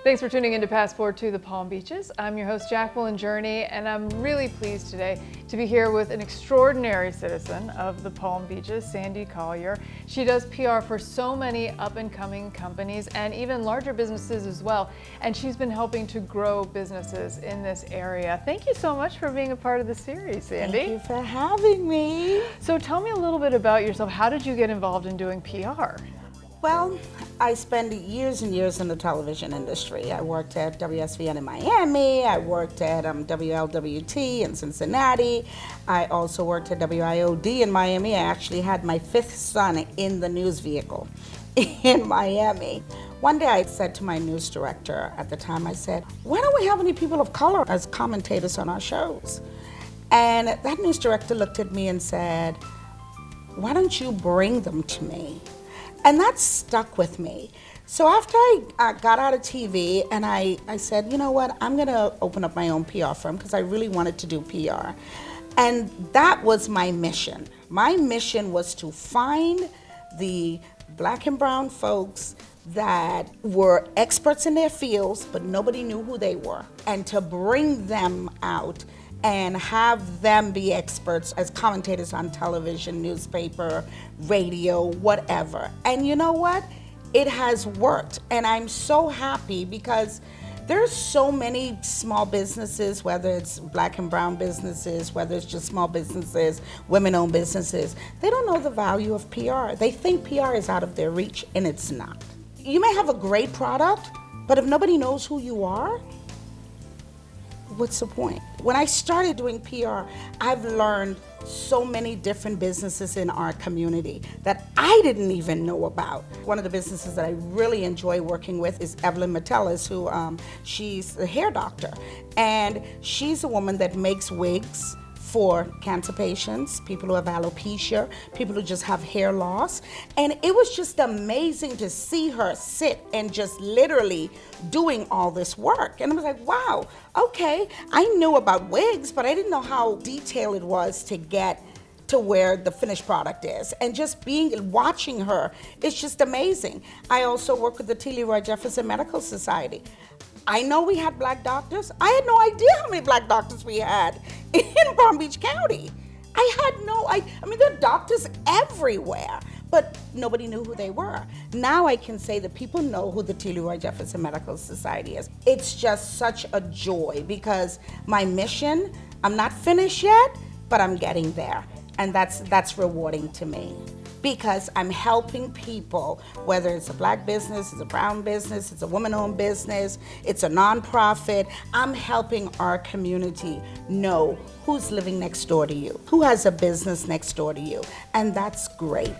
Thanks for tuning in to Passport to the Palm Beaches. I'm your host, Jacqueline Journey, and I'm really pleased today to be here with an extraordinary citizen of the Palm Beaches, Sandy Collier. She does PR for so many up-and-coming companies and even larger businesses as well, and she's been helping to grow businesses in this area. Thank you so much for being a part of the series, Sandy. Thank you for having me. So tell me a little bit about yourself. How did you get involved in doing PR? Well, I spent years and years in the television industry. I worked at WSVN in Miami. I worked at WLWT in Cincinnati. I also worked at WIOD in Miami. I actually had my fifth son in the news vehicle in Miami. One day I said to my news director at the time, I said, why don't we have any people of color as commentators on our shows? And that news director looked at me and said, why don't you bring them to me? And that stuck with me. So after I got out of TV and I said, you know what, I'm gonna open up my own PR firm because I really wanted to do PR. And that was my mission. My mission was to find the Black and brown folks that were experts in their fields, but nobody knew who they were, and to bring them out and have them be experts as commentators on television, newspaper, radio, whatever. And you know what? It has worked. And I'm so happy because there's so many small businesses, whether it's Black and brown businesses, whether it's just small businesses, women-owned businesses, they don't know the value of PR. They think PR is out of their reach, and it's not. You may have a great product, but if nobody knows who you are, what's the point? When I started doing PR, I've learned so many different businesses in our community that I didn't even know about. One of the businesses that I really enjoy working with is Evelyn Metellus, who she's a hair doctor. And she's a woman that makes wigs for cancer patients, people who have alopecia, people who just have hair loss. And it was just amazing to see her sit and just literally doing all this work. And I was like, wow, okay, I knew about wigs, but I didn't know how detailed it was to get to where the finished product is. And just watching her, it's just amazing. I also work with the T. Leroy Jefferson Medical Society. I know we had Black doctors. I had no idea how many Black doctors we had in Palm Beach County. I mean, there are doctors everywhere, but nobody knew who they were. Now I can say that people know who the T. Leroy Jefferson Medical Society is. It's just such a joy because my mission, I'm not finished yet, but I'm getting there. And that's rewarding to me, because I'm helping people, whether it's a Black business, it's a brown business, it's a woman-owned business, it's a nonprofit. I'm helping our community know who's living next door to you, who has a business next door to you, and that's great.